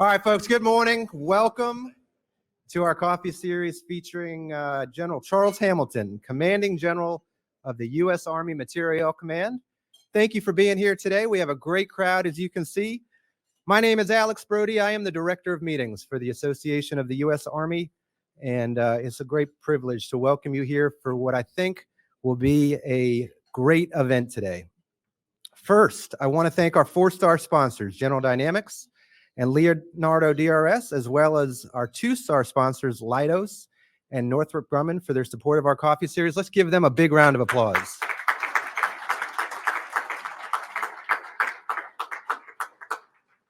All right, folks, good morning. Welcome to our coffee series featuring General Charles Hamilton, Commanding General of the U.S. Army Materiel Command. Thank you for being here today. We have a great crowd, as you can see. My name is Alex Brody. I am the Director of Meetings for the Association of the U.S. Army, and it's a great privilege to welcome you here for what I think will be a great event today. First, I want to thank our four-star sponsors, General Dynamics and Leonardo DRS, as well as our two-star sponsors, Leidos and Northrop Grumman, for their support of our coffee series. Let's give them a big round of applause.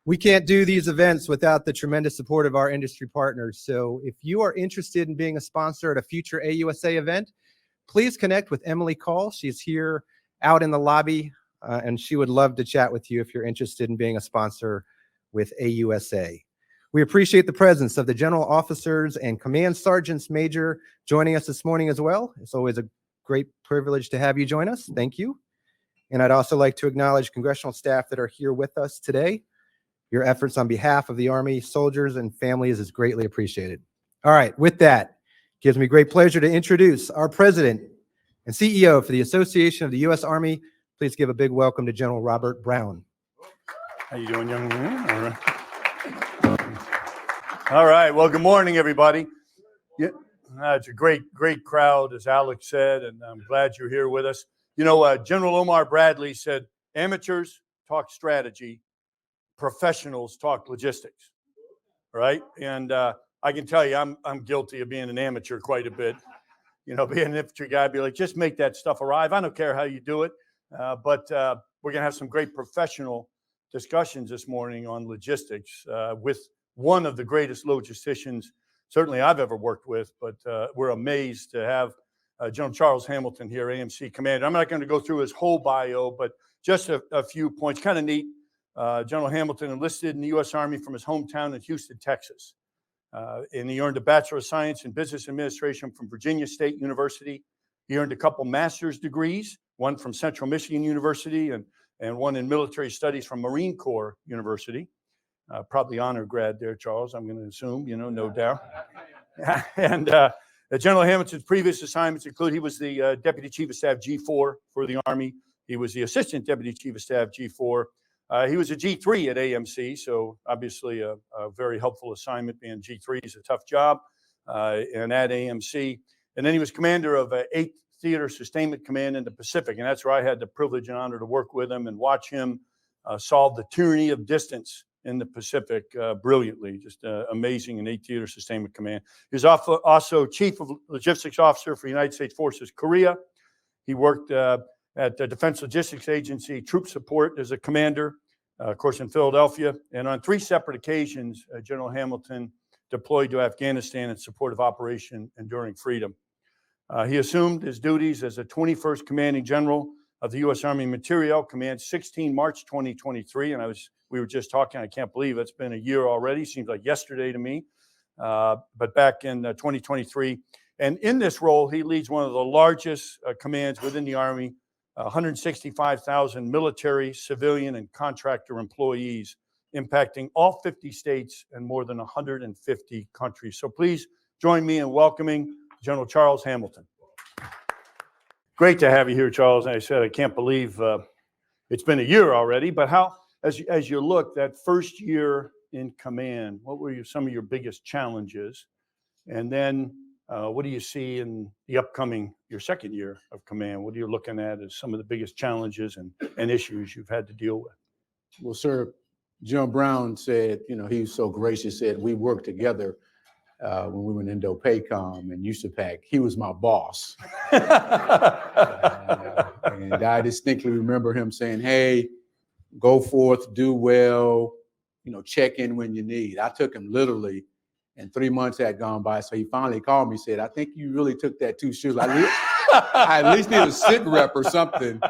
We can't do these events without the tremendous support of our industry partners. So if you are interested in being a sponsor at a future AUSA event, please connect with Emily Call. She's here out in the lobby, and she would love to chat with you if you're interested in being a sponsor with AUSA. We appreciate the presence of the general officers and command sergeants major joining us this morning as well. It's always a great privilege to have you join us. Thank you. And I'd also like to acknowledge congressional staff that are here with us today. Your efforts on behalf of the Army soldiers and families is greatly appreciated. All right, with that, it gives me great pleasure to introduce our President and CEO for the Association of the U.S. Army. Please give a big welcome to General Robert Brown. How you doing, young man? All right. Well, good morning, everybody. Yeah, it's a great crowd, as Alex said, and I'm glad you're here with us. You know, General Omar Bradley said, amateurs talk strategy, professionals talk logistics, right? And I can tell you, I'm guilty of being an amateur quite a bit. You know, being an infantry guy, I'd be like, just make that stuff arrive. I don't care how you do it, but we're going to have some great professional discussions this morning on logistics with one of the greatest logisticians certainly I've ever worked with, but we're amazed to have General Charles Hamilton here, AMC Commander. I'm not going to go through his whole bio, but just a few points. Kind of neat. General Hamilton enlisted in the U.S. Army from his hometown in Houston, Texas. And he earned a Bachelor of Science in Business Administration from Virginia State University. He earned a couple master's degrees, one from Central Michigan University and one in military studies from Marine Corps University. Probably honor grad there, Charles, I'm going to assume, no doubt. And General Hamilton's previous assignments include he was the Deputy Chief of Staff G4 for the Army. He was the Assistant Deputy Chief of Staff G4. He was a G3 at AMC, so obviously a very helpful assignment. Being G3 is a tough job, and at AMC. And then he was commander of 8th Theater Sustainment Command in the Pacific, and that's where I had the privilege and honor to work with him and watch him solve the tyranny of distance in the Pacific brilliantly. Just amazing in 8th Theater Sustainment Command. He was also Chief of Logistics Officer for United States Forces Korea. He worked at the Defense Logistics Agency Troop Support as a commander, of course, in Philadelphia. And on 3 separate occasions, General Hamilton deployed to Afghanistan in support of Operation Enduring Freedom. He assumed his duties as the 21st Commanding General of the U.S. Army Materiel Command 16 March 2023. And we were just talking, I can't believe it's been a year already. Seems like yesterday to me. But back in 2023. And in this role, he leads one of the largest commands within the Army, 165,000 military, civilian, and contractor employees, impacting all 50 states and more than 150 countries. So please join me in welcoming General Charles Hamilton. Great to have you here, Charles. And I said, I can't believe it's been a year already, but how, as you look, that first year in command, what were some of your biggest challenges? And then what do you see in the upcoming, your second year of command? What are you looking at as some of the biggest challenges and issues you've had to deal with? Well, sir, General Brown said, he was so gracious, said we worked together when we were in Indo-PACOM and USAPAC. He was my boss. And I distinctly remember him saying, hey, go forth, do well, check in when you need. I took him literally, and 3 months had gone by. So he finally called me and said, I think you really took that too seriously. I at least need a sit rep or something.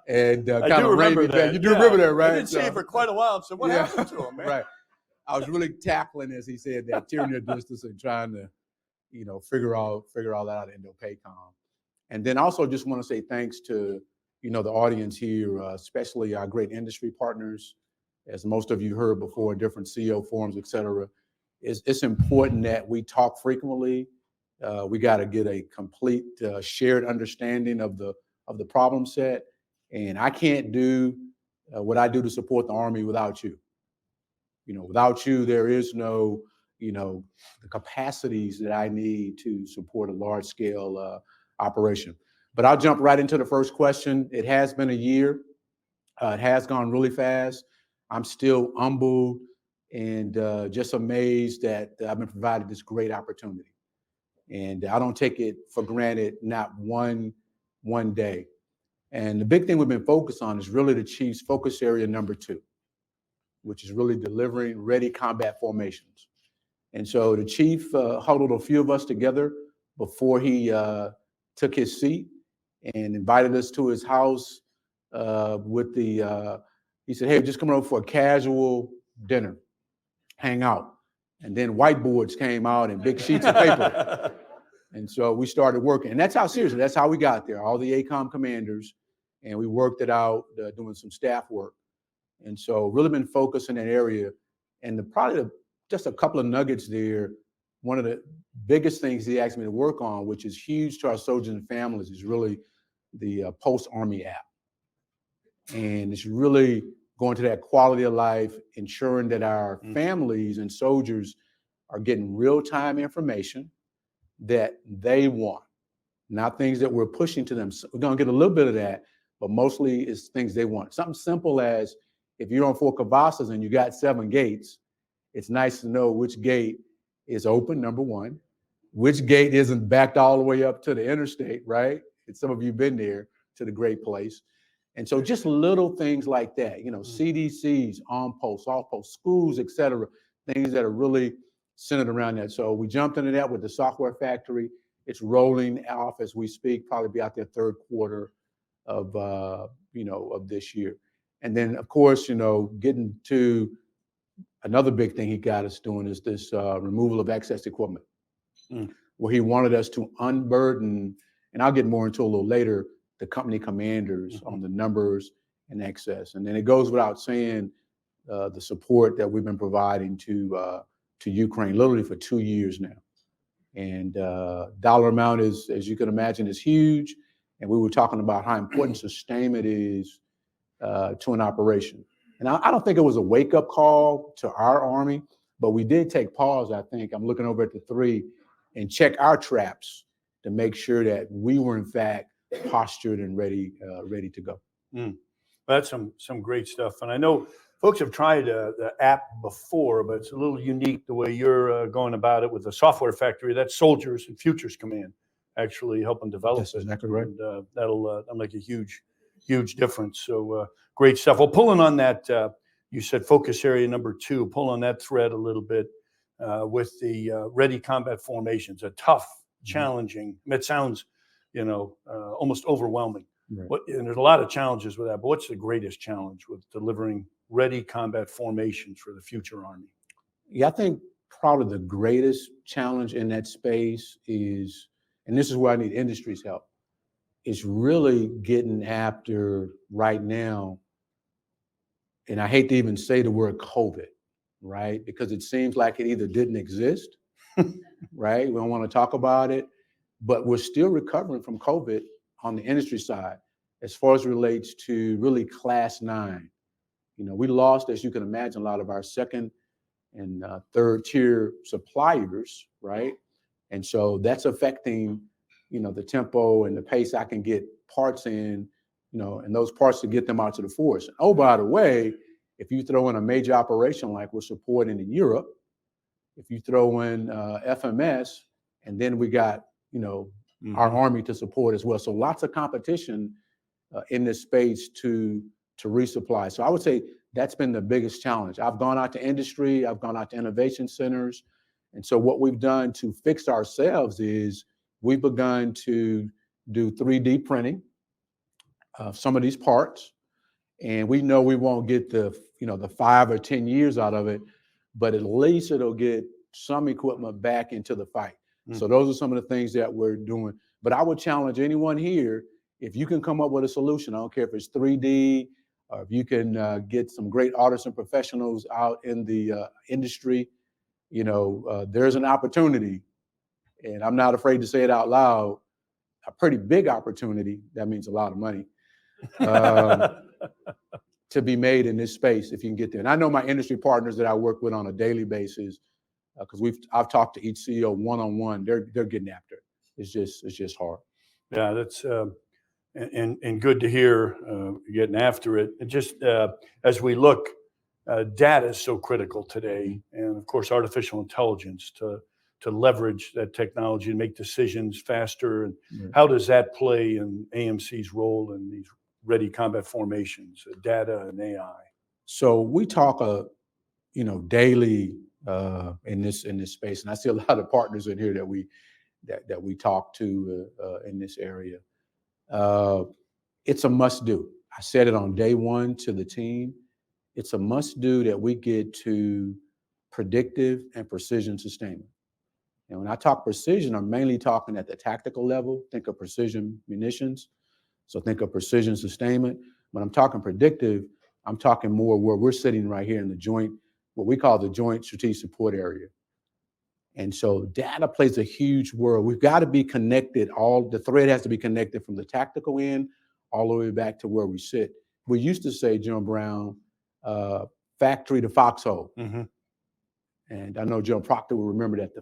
And kind of reined me back. You do remember that, right? I didn't see him for quite a while. So what happened to him, man? Right. I was really tackling, as he said, that tyranny of distance and trying to, figure all that out in Indo-PACOM. And then also just want to say thanks to, the audience here, especially our great industry partners, as most of you heard before, different CEO forums, et cetera, it's important that we talk frequently. We got to get a complete shared understanding of the problem set. And I can't do what I do to support the Army without you. Without you, there is no, the capacities that I need to support a large scale operation. But I'll jump right into the first question. It has been a year. It has gone really fast. I'm still humbled and just amazed that I've been provided this great opportunity. And I don't take it for granted, not one day. And the big thing we've been focused on is really the Chief's focus area number 2, which is really delivering ready combat formations. And so the Chief huddled a few of us together before he took his seat and invited us to his house he said, hey, just come over for a casual dinner, hang out. And then whiteboards came out and big sheets of paper. And so we started working. And that's how seriously, that's how we got there, all the ACOM commanders. And we worked it out doing some staff work. And so really been focused in that area. And just a couple of nuggets there. One of the biggest things he asked me to work on, which is huge to our soldiers and families, is really the post-Army app. And it's really going to that quality of life, ensuring that our families and soldiers are getting real-time information that they want, not things that we're pushing to them. So we're going to get a little bit of that, but mostly it's things they want. Something simple as if you're on Fort Cavazos and you got 7 gates, it's nice to know which gate is open, number one, which gate isn't backed all the way up to the interstate, right? And some of you have been there to the great place. And so just little things like that, CDCs, on post, off post, schools, et cetera, things that are really centered around that. So we jumped into that with the software factory. It's rolling off as we speak, probably be out there third quarter of this year. And then, of course, getting to another big thing he got us doing is this removal of excess equipment, where he wanted us to unburden, and I'll get more into a little later, the company commanders on the numbers and excess. And then it goes without saying the support that we've been providing to Ukraine literally for 2 years now. And dollar amount is, as you can imagine, is huge. And we were talking about how important sustainment is to an operation. And I don't think it was a wake-up call to our Army, but we did take pause, I think. I'm looking over at the 3 and check our traps to make sure that we were, in fact, postured and ready to go. That's some great stuff. And I know folks have tried the app before, but it's a little unique the way you're going about it with the software factory. That's Soldiers and Futures Command actually helping develop That's it. exactly right. And that'll make a huge difference. So great stuff. Well, pulling on that, you said focus area number 2, pull on that thread a little bit with the ready combat formations, a tough, challenging, it sounds, almost overwhelming. Right. And there's a lot of challenges with that, but what's the greatest challenge with delivering ready combat formations for the future Army? Yeah, I think probably the greatest challenge in that space is, and this is where I need industry's help, is really getting after right now, and I hate to even say the word COVID, right? Because it seems like it either didn't exist, right? We don't want to talk about it, but we're still recovering from COVID on the industry side as far as relates to really class 9. We lost, as you can imagine, a lot of our second and third tier suppliers, right? And so that's affecting, the tempo and the pace I can get parts in, and those parts to get them out to the force. Oh, by the way, if you throw in a major operation like we're supporting in Europe, if you throw in FMS, and then we got, our Army to support as well. So lots of competition in this space to resupply. So I would say that's been the biggest challenge. I've gone out to industry, I've gone out to innovation centers. And so what we've done to fix ourselves is we've begun to do 3D printing of some of these parts. And we know we won't get the 5 or 10 years out of it, but at least it'll get some equipment back into the fight. So those are some of the things that we're doing. But I would challenge anyone here, if you can come up with a solution, I don't care if it's 3D, if you can get some great artists and professionals out in the industry, there's an opportunity, and I'm not afraid to say it out loud, a pretty big opportunity. That means a lot of money. To be made in this space if you can get there. And I know my industry partners that I work with on a daily basis, because I've talked to each CEO one-on-one. They're getting after it. It's just hard. Yeah, that's and good to hear getting after it. And just as we look, data is so critical today, and of course, artificial intelligence to leverage that technology and make decisions faster. And how does that play in AMC's role in these ready combat formations, data and AI? So we talk, daily in this space, and I see a lot of partners in here that we talk to in this area. It's a must do. I said it on day one to the team. It's a must do that we get to predictive and precision sustainment. And when I talk precision, I'm mainly talking at the tactical level. Think of precision munitions. So think of precision sustainment. When I'm talking predictive, I'm talking more where we're sitting right here in the joint, what we call the joint strategic support area. And so data plays a huge role. We've got to be connected. The thread has to be connected from the tactical end all the way back to where we sit. We used to say, General Brown, factory to foxhole. Mm-hmm. And I know General Proctor will remember that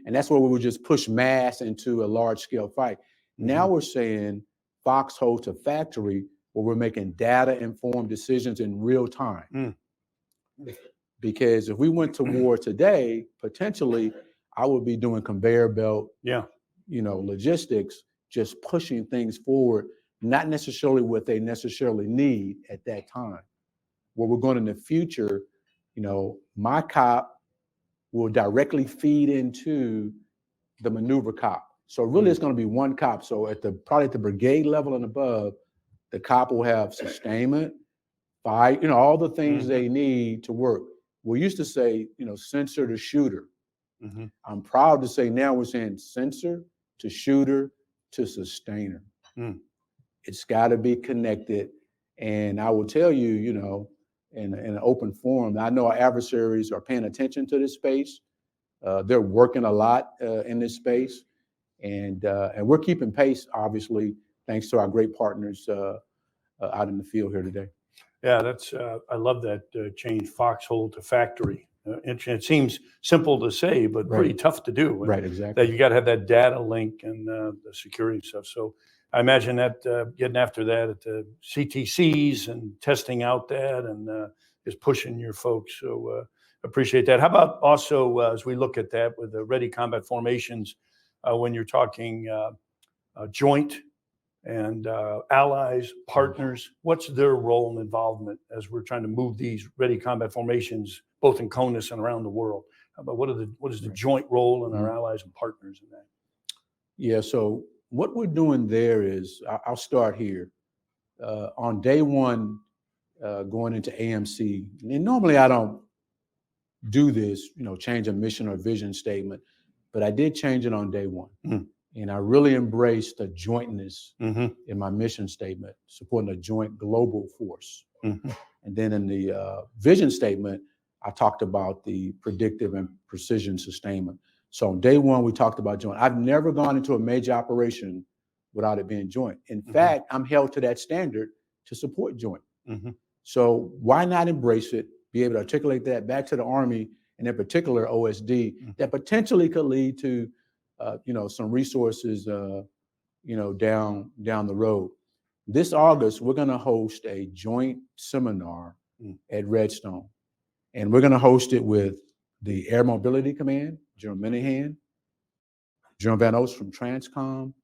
and that's where we would just push mass into a large scale fight. Mm-hmm. Now we're saying foxhole to factory, where we're making data informed decisions in real time. Mm. Because if we went to war today, potentially I would be doing conveyor belt, logistics, just pushing things forward, not necessarily what they necessarily need at that time. Where we're going in the future, my cop will directly feed into the maneuver cop. So really it's going to be one cop. So probably at the brigade level and above, the cop will have sustainment, fight, all the things they need to work. We used to say, sensor to shooter. Mm-hmm. I'm proud to say now we're saying sensor to shooter to sustainer. Mm. It's got to be connected. And I will tell you, in an open forum, I know our adversaries are paying attention to this space. They're working a lot in this space. And we're keeping pace, obviously, thanks to our great partners out in the field here today. Yeah, I love that change, foxhole to factory. It seems simple to say, but pretty tough to do. Right, exactly. That you got to have that data link and the security stuff. So I imagine that getting after that at the CTCs and testing out that and is pushing your folks. So appreciate that. How about also as we look at that with the ready combat formations, when you're talking joint and allies, partners, what's their role and involvement as we're trying to move these ready combat formations, both in CONUS and around the world? How about what is the joint role in our allies and partners in that? Yeah, so what we're doing there is, I'll start here. On day one, going into AMC, and normally I don't do this, change a mission or vision statement, but I did change it on day one. Mm. And I really embraced the jointness in my mission statement, supporting a joint global force. Mm-hmm. And then in the vision statement, I talked about the predictive and precision sustainment. So on day one, we talked about joint. I've never gone into a major operation without it being joint. In fact, I'm held to that standard to support joint. Mm-hmm. So why not embrace it, be able to articulate that back to the Army, and in particular OSD, that potentially could lead to some resources, down the road. This August, we're going to host a joint seminar at Redstone, and we're going to host it with the Air Mobility Command, General Minahan, General Van Ost from Transcom,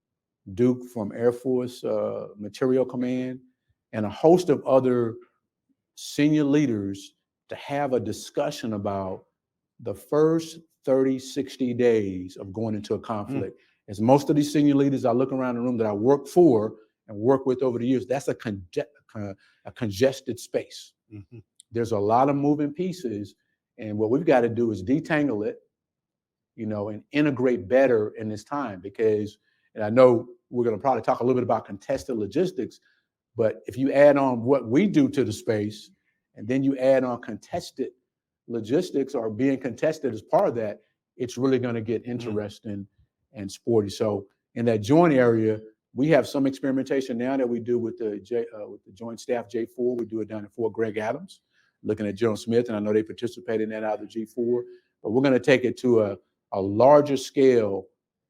Duke from Air Force Materiel Command, and a host of other senior leaders to have a discussion about the first 30, 60 days of going into a conflict. As most of these senior leaders I look around the room that I work for and work with over the years, that's a congested space. Mm-hmm. There's a lot of moving pieces, and what we've got to do is detangle it, and integrate better in this time, because, and I know we're going to probably talk a little bit about contested logistics, But if you add on what we do to the space, and then you add on contested logistics or being contested as part of that, it's really going to get interesting and sporty. So in that joint area, we have some experimentation now that we do with the Joint Staff J4. We do it down at Fort Greg Adams, looking at General Smith, and I know they participate in that out of the G4. But we're going to take it to a larger scale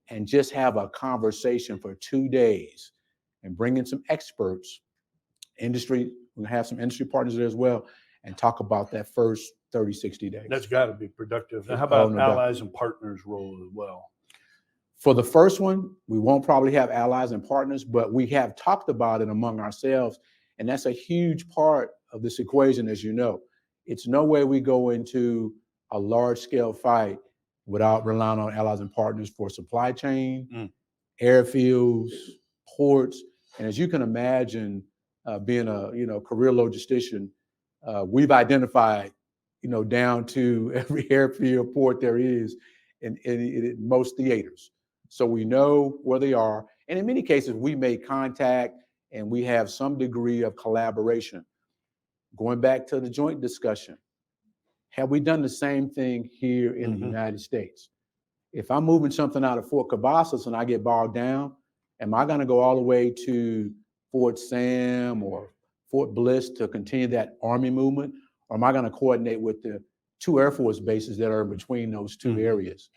and just have a conversation for 2 days and bring in some experts, industry. We're going to have some industry partners there as well and talk about that first 30, 60 days. That's got to be productive. Now, how about allies and partners role as well? For the first one, we won't probably have allies and partners, but we have talked about it among ourselves. And that's a huge part of this equation, as you know. It's no way we go into a large scale fight without relying on allies and partners for supply chain, airfields, ports. And as you can imagine, being a career logistician, we've identified, down to every airfield port there is in most theaters. So we know where they are. And in many cases, we make contact and we have some degree of collaboration. Going back to the joint discussion, have we done the same thing here in the United States? If I'm moving something out of Fort Cavazos and I get bogged down, am I going to go all the way to Fort Sam or Fort Bliss to continue that Army movement? Or am I going to coordinate with the 2 Air Force bases that are in between those 2 areas?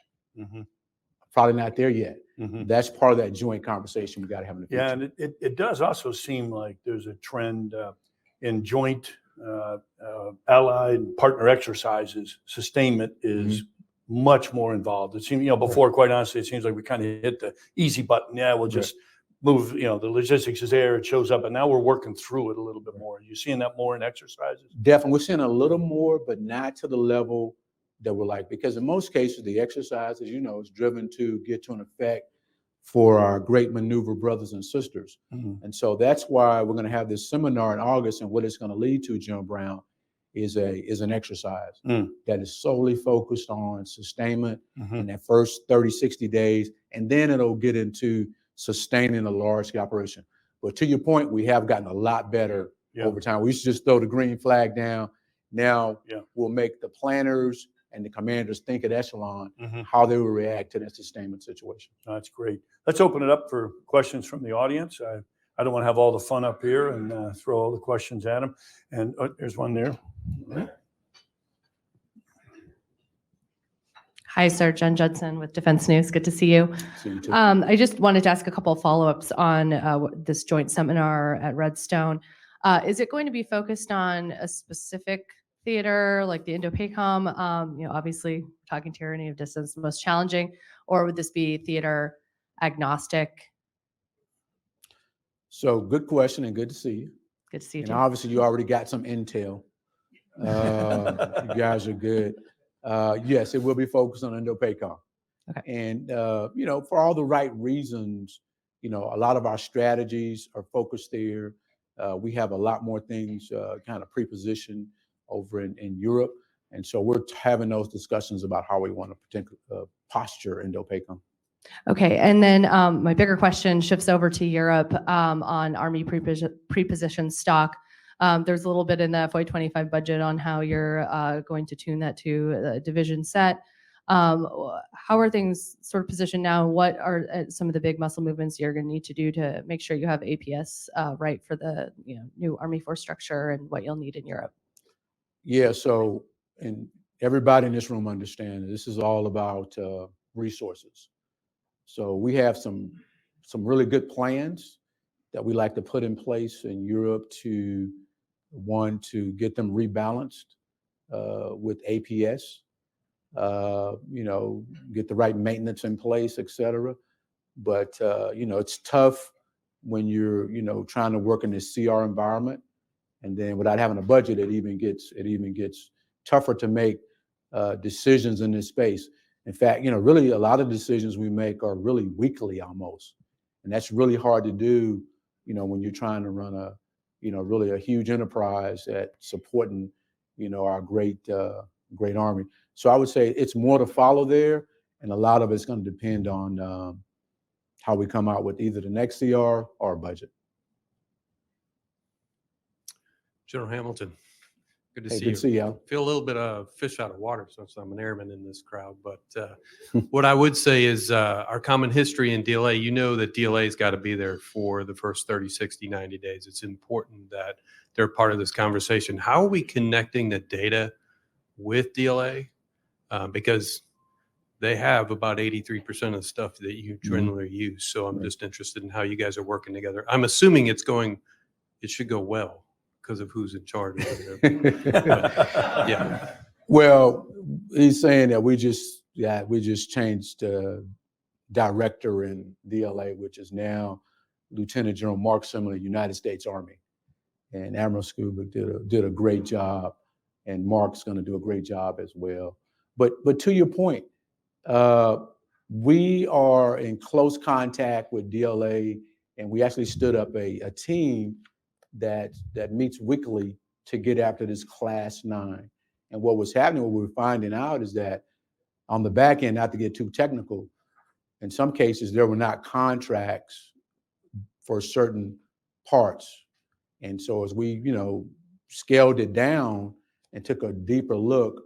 Probably not there yet. That's part of that joint conversation we got to have in the future. Yeah, and it does also seem like there's a trend in joint allied and partner exercises. Sustainment is much more involved. It seems, before, quite honestly, it seems like we kind of hit the easy button. Yeah, we'll just move, the logistics is there, it shows up, and now we're working through it a little bit more. Are you seeing that more in exercises? Definitely. We're seeing a little more, but not to the level that we're like, because in most cases, the exercise, as you know, is driven to get to an effect for our great maneuver brothers and sisters. And so that's why we're going to have this seminar in August, and what it's going to lead to, Jim Brown, is an exercise that is solely focused on sustainment in that first 30, 60 days, and then it'll get into sustaining a large-scale operation. But to your point, we have gotten a lot better over time. We used to just throw the green flag down. Now we'll make the planners and the commanders think at echelon how they will react to that sustainment situation. That's great. Let's open it up for questions from the audience. I don't want to have all the fun up here and throw all the questions at them. And there's one there. Hi, sir. Jen Judson with Defense News. Good to see you. See you too. I just wanted to ask a couple of follow-ups on this joint seminar at Redstone. Is it going to be focused on a specific theater like the Indo-PACOM? Obviously, talking tyranny of distance, the most challenging, or would this be theater agnostic? So good question and good to see you. Good to see you And too. obviously you already got some intel. You guys are good. Yes, it will be focused on Indo-PACOM. Okay. And, for all the right reasons, a lot of our strategies are focused there. We have a lot more things kind of pre-positioned over in Europe. And so we're having those discussions about how we want to particular posture Indo-PACOM. Okay, and then my bigger question shifts over to Europe on Army preposition stock. There's a little bit in the FY25 budget on how you're going to tune that to the division set. How are things sort of positioned now? What are some of the big muscle movements you're going to need to do to make sure you have APS right for the new Army force structure and what you'll need in Europe? Yeah, so and everybody in this room understands this is all about resources. So we have some really good plans that we like to put in place in Europe to get them rebalanced with APS, get the right maintenance in place, et cetera. But, it's tough when you're, trying to work in this CR environment, and then without having a budget, it even gets tougher to make decisions in this space. In fact, really a lot of decisions we make are really weekly almost. And that's really hard to do, when you're trying to run really a huge enterprise at supporting, our great Army. So I would say it's more to follow there. And a lot of it's going to depend on how we come out with either the next CR or budget. General Hamilton, good to Hey, see good you. to see you. Feel a little bit of fish out of water since I'm an airman in this crowd. But what I would say is our common history in DLA, you know that DLA's got to be there for the first 30, 60, 90 days. It's important that they're part of this conversation. How are we connecting the data with DLA? Because they have about 83% of the stuff that you generally use. So I'm just interested in how you guys are working together. I'm assuming it should go well because of who's in charge over there. Yeah. Well, he's saying that we just changed director in DLA, which is now Lieutenant General Mark Summerall, United States Army. And Admiral Scuba did a great job, and Mark's going to do a great job as well. But to your point, we are in close contact with DLA, and we actually stood up a team that meets weekly to get after this Class 9. And what was happening, what we were finding out is that on the back end, not to get too technical, in some cases there were not contracts for certain parts. And so as we, scaled it down and took a deeper look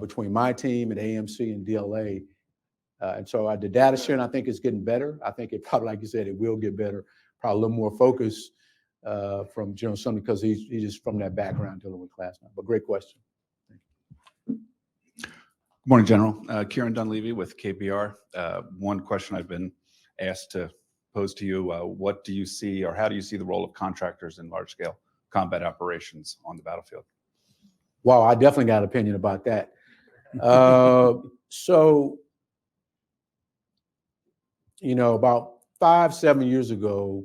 between my team and AMC and DLA, and so the data sharing, I think, is getting better. I think it probably, like you said, it will get better. Probably a little more focus from General Sumner because he's just from that background dealing with Class 9. But great question. Good morning, General. Kieran Dunleavy with KBR. One question I've been asked to pose to you, what do you see or how do you see the role of contractors in large-scale combat operations on the battlefield? Wow, I definitely got an opinion about that. So, about 5-7 years ago,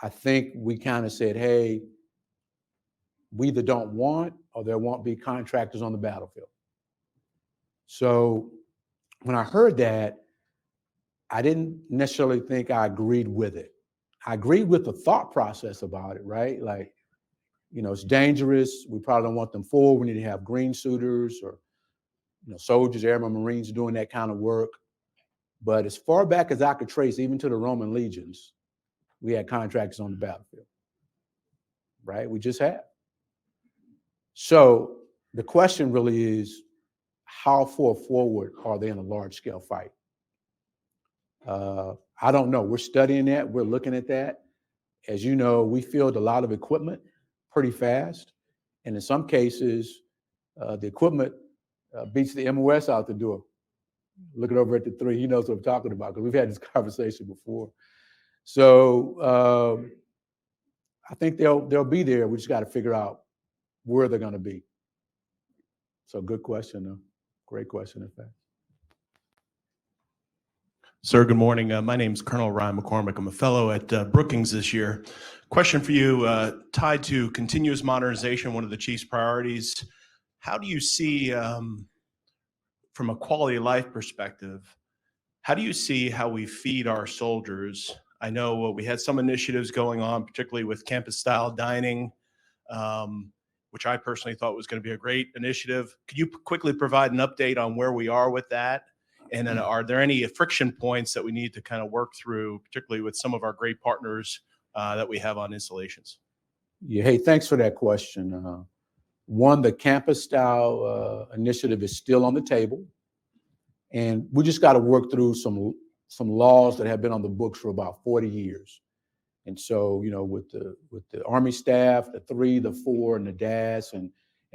I think we kind of said, hey, we either don't want or there won't be contractors on the battlefield. So when I heard that, I didn't necessarily think I agreed with it. I agreed with the thought process about it, right? Like, it's dangerous. We probably don't want them forward. We need to have green suiters or, soldiers, airmen, Marines doing that kind of work. But as far back as I could trace, even to the Roman legions, we had contractors on the battlefield, right? We just have. So the question really is, how far forward are they in a large-scale fight? I don't know. We're studying that. We're looking at that. As you know, we field a lot of equipment pretty fast. And in some cases, the equipment beats the MOS out the door. Looking over at the three, he knows what I'm talking about because we've had this conversation before. So I think they'll be there. We just got to figure out where they're going to be. So good question, though. Great question, in fact. Sir, good morning. My name is Colonel Ryan McCormick. I'm a fellow at Brookings this year. Question for you, tied to continuous modernization, one of the chief's priorities. How do you see, from a quality of life perspective, how do you see how we feed our soldiers? I know we had some initiatives going on, particularly with campus-style dining, which I personally thought was going to be a great initiative. Could you quickly provide an update on where we are with that? And then are there any friction points that we need to kind of work through, particularly with some of our great partners that we have on installations? Yeah, hey, thanks for that question. One, the campus-style initiative is still on the table. And we just got to work through some laws that have been on the books for about 40 years. And so, with the Army staff, the 3, the 4, and the DAS, and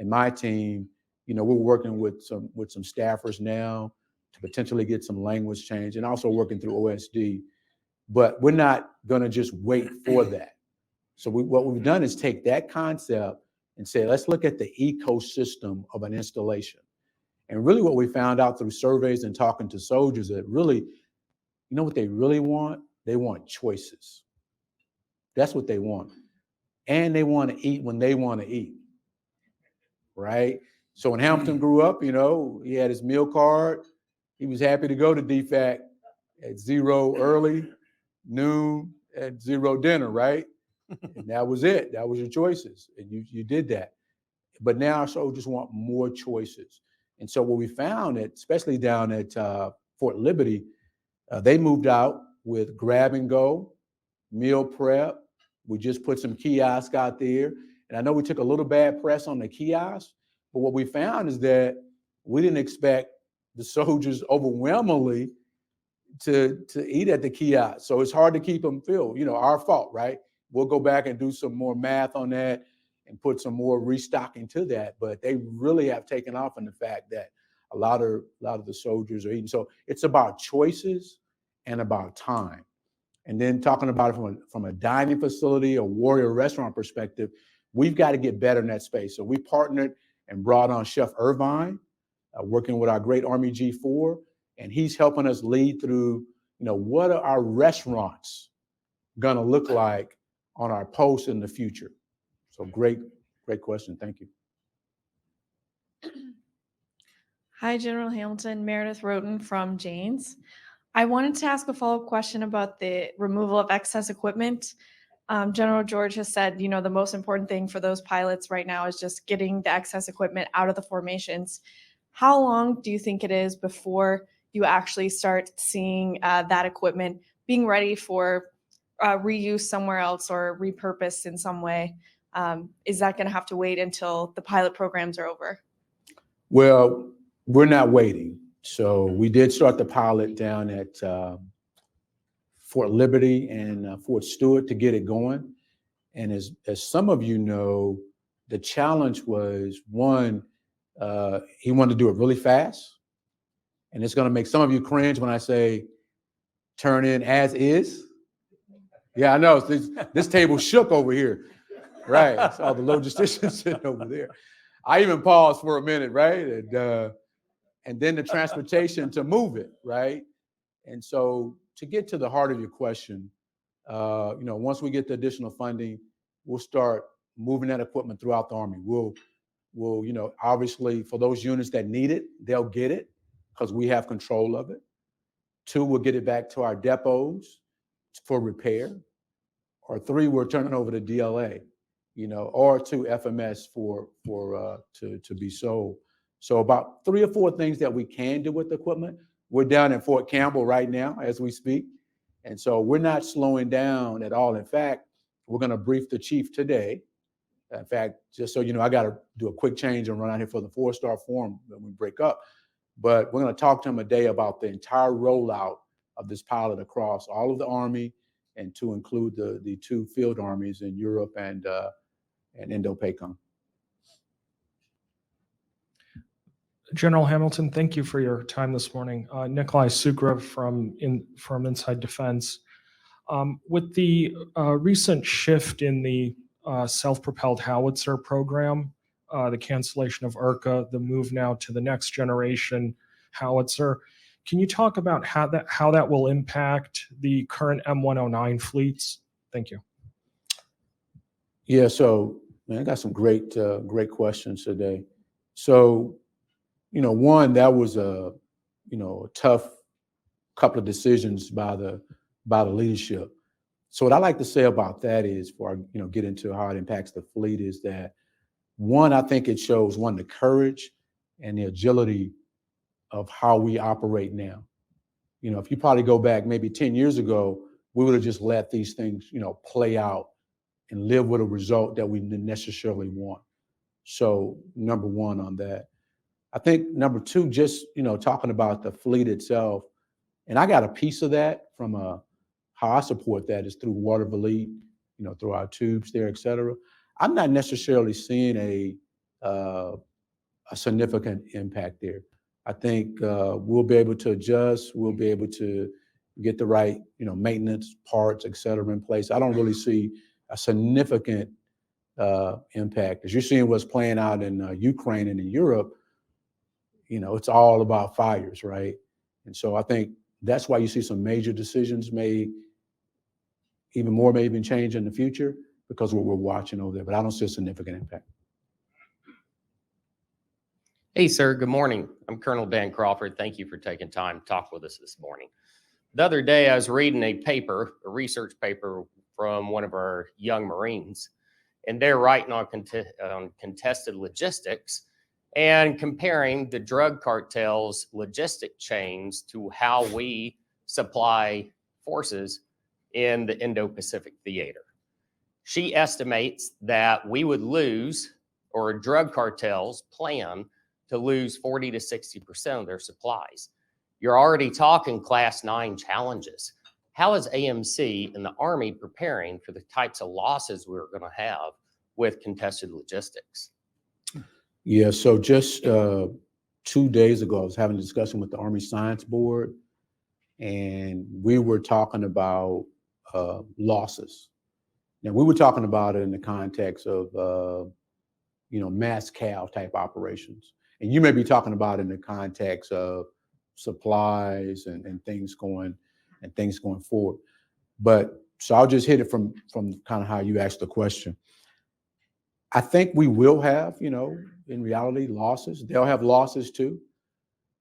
my team, we're working with some staffers now to potentially get some language change, and also working through OSD. But we're not going to just wait for that. So what we've done is take that concept and say, let's look at the ecosystem of an installation. And really what we found out through surveys and talking to soldiers, that really, what they really want? They want choices. That's what they want. And they want to eat when they want to eat, right? So when Hamilton grew up, he had his meal card. He was happy to go to DFAC at 0 early, noon, at 0 dinner, right? And that was it. That was your choices. And you did that. But now our soldiers want more choices. And so what we found, especially down at Fort Liberty, they moved out with grab and go, meal prep. We just put some kiosks out there. And I know we took a little bad press on the kiosks, but what we found is that we didn't expect the soldiers overwhelmingly to eat at the kiosk. So it's hard to keep them filled. Our fault, right? We'll go back and do some more math on that and put some more restocking to that. But they really have taken off in the fact that a lot of the soldiers are eating. So it's about choices and about time. And then talking about it from a dining facility, a Warrior restaurant perspective, we've got to get better in that space. So we partnered and brought on Chef Irvine, working with our great Army G4, and he's helping us lead through, what are our restaurants going to look like on our posts in the future? So great question. Thank you. Hi, General Hamilton. Meredith Roten from Janes. I wanted to ask a follow-up question about the removal of excess equipment. General George has said, the most important thing for those pilots right now is just getting the excess equipment out of the formations. How long do you think it is before you actually start seeing that equipment being ready for reuse somewhere else or repurposed in some way? Is that going to have to wait until the pilot programs are over? Well, we're not waiting. So we did start the pilot down at Fort Liberty and Fort Stewart to get it going. And as some of you know, the challenge was, one, he wanted to do it really fast. And it's going to make some of you cringe when I say turn in as is. Yeah, I know. This table shook over here. Right. I saw the logistician sitting over there. I even paused for a minute, right? And then the transportation to move it, right? And so to get to the heart of your question, once we get the additional funding, we'll start moving that equipment throughout the Army. We'll obviously for those units that need it, they'll get it because we have control of it. 2, we'll get it back to our depots for repair. Or 3, we're turning over to DLA, or to FMS to be sold. So about 3 or 4 things that we can do with the equipment. We're down in Fort Campbell right now as we speak. And so we're not slowing down at all. In fact, we're going to brief the chief today. In fact, just so you know, I got to do a quick change and run out here for the 4-star forum when we break up. But we're going to talk to him today about the entire rollout of this pilot across all of the Army and to include the 2 field armies in Europe and Indo-PACOM. General Hamilton, thank you for your time this morning. Nikolai Sugrov from Inside Defense. With the recent shift in the self-propelled Howitzer program, the cancellation of IRCA, the move now to the next generation Howitzer, can you talk about how that will impact the current M109 fleets? Thank you. Yeah, so man, I got some great questions today. So, one, that was a tough couple of decisions by the leadership. So what I like to say about that is, before I get into how it impacts the fleet, is that one, I think it shows the courage and the agility of how we operate now. If you probably go back maybe 10 years ago, we would have just let these things, play out and live with a result that we didn't necessarily want. So number one on that. I think number 2, just, talking about the fleet itself, and I got a piece of that from how I support that is through Water Elite, through our tubes there, et cetera. I'm not necessarily seeing a significant impact there. I think we'll be able to adjust. We'll be able to get the right, maintenance parts, et cetera, in place. I don't really see a significant impact. As you're seeing what's playing out in Ukraine and in Europe, it's all about fires, right? And so I think that's why you see some major decisions made, even more may even change in the future because of what we're watching over there. But I don't see a significant impact. Hey, sir. Good morning. I'm Colonel Dan Crawford. Thank you for taking time to talk with us this morning. The other day, I was reading a research paper from one of our young Marines, and they're writing on contested logistics and comparing the drug cartel's logistic chains to how we supply forces in the Indo-Pacific theater. She estimates that we would lose, or drug cartels plan to lose 40 to 60% of their supplies. You're already talking class 9 challenges. How is AMC and the Army preparing for the types of losses we're going to have with contested logistics? Yeah, so just 2 days ago, I was having a discussion with the Army Science Board, and we were talking about losses. Now, we were talking about it in the context of, mass cow type operations. And you may be talking about it in the context of supplies and things going forward. But so I'll just hit it from kind of how you asked the question. I think we will have, in reality, losses. They'll have losses too.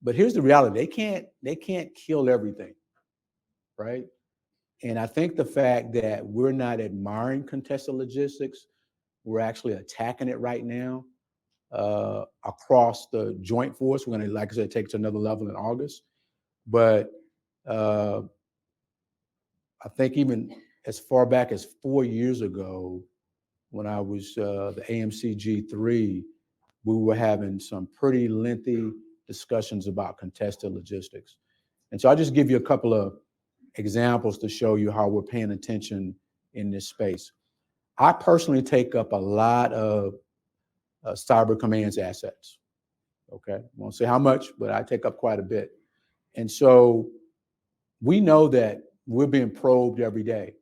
But here's the reality: they can't kill everything, right? And I think the fact that we're not admiring contested logistics, we're actually attacking it right now across the joint force. We're going to, like I said, take it to another level in August. But I think even as far back as 4 years ago, when I was the AMC G3, we were having some pretty lengthy discussions about contested logistics. And so I'll just give you a couple of examples to show you how we're paying attention in this space. I personally take up a lot of Cyber Command's assets. Okay, I won't say how much, but I take up quite a bit. And so we know that we're being probed every day,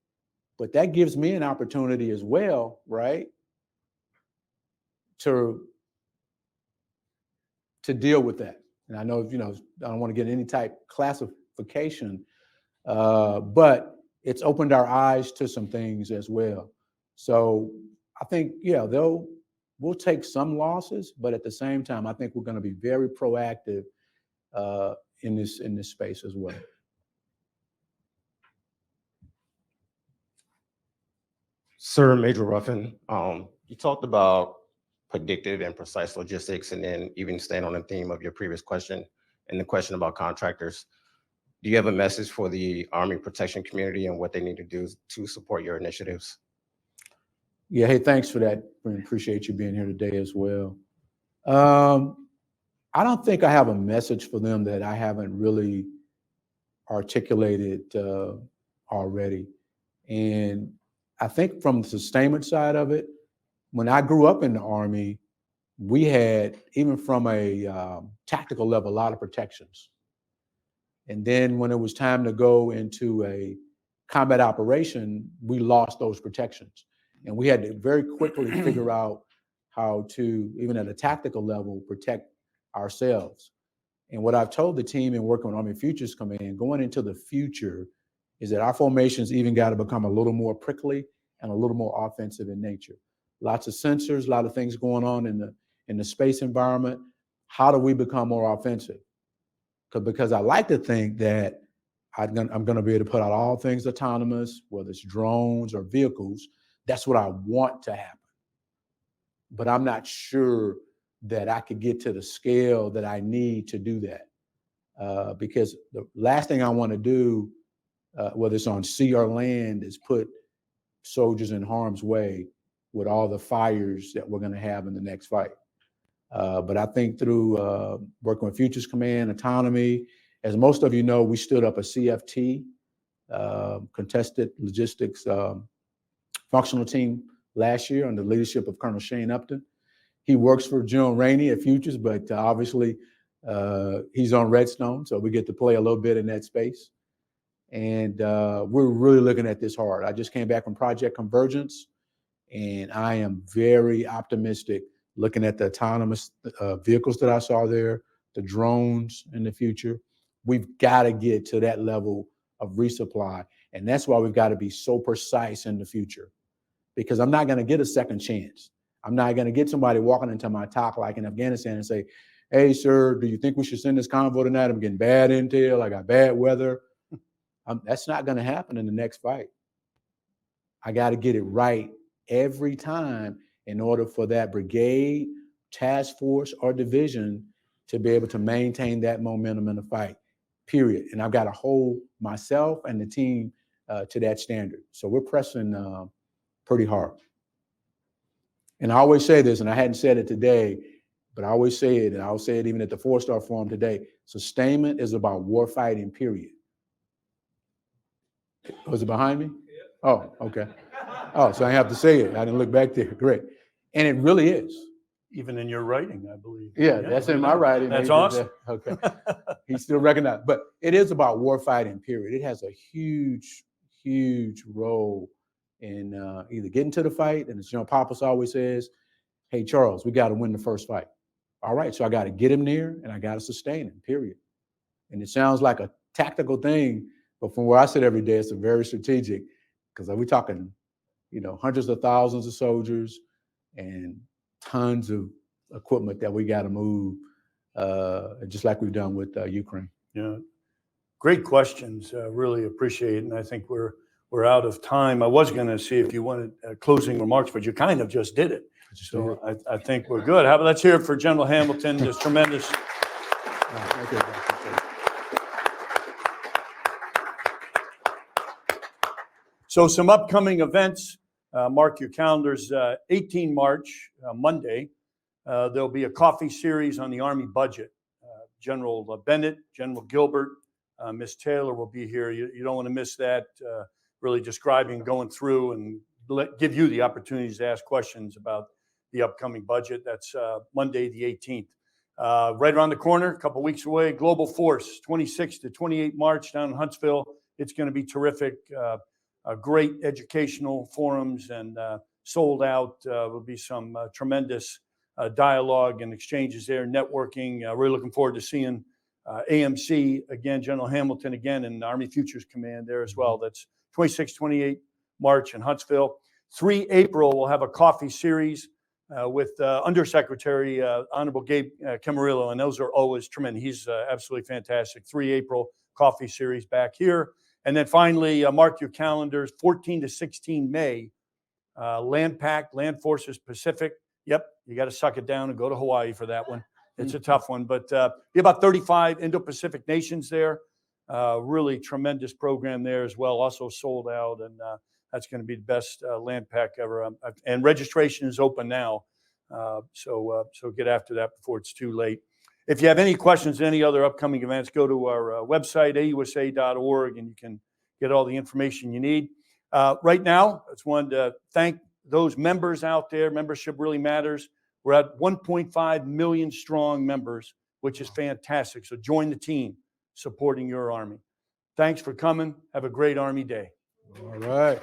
but that gives me an opportunity as well, right, to deal with that. And I know, I don't want to get any type classification, but it's opened our eyes to some things as well. So I think, we'll take some losses, but at the same time, I think we're going to be very proactive in this space as well. Sir Major Ruffin, you talked about predictive and precise logistics, and then even staying on the theme of your previous question and the question about contractors. Do you have a message for the Army protection community and what they need to do to support your initiatives? Yeah, hey, thanks for that. We appreciate you being here today as well. I don't think I have a message for them that I haven't really articulated already. And I think from the sustainment side of it, when I grew up in the Army, we had, even from a tactical level, a lot of protections. And then when it was time to go into a combat operation, we lost those protections. And we had to very quickly figure out how to, even at a tactical level, protect ourselves. And what I've told the team in working with Army Futures Command, going into the future, is that our formations even got to become a little more prickly and a little more offensive in nature. Lots of sensors, a lot of things going on in the space environment. How do we become more offensive? Because I like to think that I'm going to be able to put out all things autonomous, whether it's drones or vehicles. That's what I want to happen. But I'm not sure that I could get to the scale that I need to do that. Because the last thing I want to do, whether it's on sea or land, is put soldiers in harm's way with all the fires that we're going to have in the next fight. But I think through working with Futures Command, autonomy, as most of you know, we stood up a CFT, contested logistics functional team last year under the leadership of Colonel Shane Upton. He works for General Rainey at Futures, but obviously he's on Redstone, so we get to play a little bit in that space. And we're really looking at this hard. I just came back from Project Convergence, and I am very optimistic looking at the autonomous vehicles that I saw there, the drones in the future. We've got to get to that level of resupply. And that's why we've got to be so precise in the future, because I'm not going to get a second chance. I'm not going to get somebody walking into my talk like in Afghanistan and say, hey, sir, do you think we should send this convoy tonight? I'm getting bad intel. I got bad weather. That's not going to happen in the next fight. I got to get it right every time in order for that brigade, task force, or division to be able to maintain that momentum in the fight, period. And I've got to hold myself and the team to that standard. So we're pressing pretty hard. And I always say this, and I hadn't said it today, but I always say it, and I'll say it even at the 4-star forum today. Sustainment is about war fighting, period. Was it behind me? Oh, okay. Oh, so I have to say it. I didn't look back there. Great. And it really is. Even in your writing, I believe. Yeah, that's in my writing. That's They did awesome. that. Okay. He's still recognized. But it is about war fighting, period. It has a huge, huge role in either getting to the fight, and as General Pappas always says, hey, Charles, we got to win the first fight. All right, so I got to get him there, and I got to sustain him, period. And it sounds like a tactical thing, but from where I sit every day, it's a very strategic, because we're talking, hundreds of thousands of soldiers and tons of equipment that we got to move, just like we've done with Ukraine. Yeah, great questions. Really appreciate it. And I think we're out of time. I was going to see if you wanted closing remarks, but you kind of just did it. So I think we're good. How about let's hear it for General Hamilton. This tremendous. Thank you. So some upcoming events. Mark your calendars. 18 March, Monday. There'll be a coffee series on the Army budget. General Bennett, General Gilbert, Miss Taylor will be here. You don't want to miss that. Really describing, going through, and give you the opportunities to ask questions about the upcoming budget. That's Monday, the 18th. Right around the corner, a couple weeks away, Global Force, 26 to 28 March down in Huntsville. It's going to be terrific. Great educational forums and sold out. Will be some tremendous dialogue and exchanges there, networking. Really looking forward to seeing AMC again, General Hamilton again, and Army Futures Command there as well. That's 26, 28 March in Huntsville. 3 April, we'll have a coffee series with Undersecretary Honorable Gabe Camarillo, and those are always tremendous. He's absolutely fantastic. 3 April coffee series back here. And then finally, mark your calendars, 14 to 16 May, Land Pact, Land Forces Pacific. Yep, you got to suck it down and go to Hawaii for that one. It's a tough one, but be about 35 Indo-Pacific nations there. Really tremendous program there as well. Also sold out, and that's going to be the best Land Pact ever. And registration is open now, so get after that before it's too late. If you have any questions, any other upcoming events, go to our website, ausa.org, and you can get all the information you need. Right now, I just wanted to thank those members out there. Membership really matters. We're at 1.5 million strong members, which is fantastic. So join the team supporting your Army. Thanks for coming. Have a great Army Day. All right.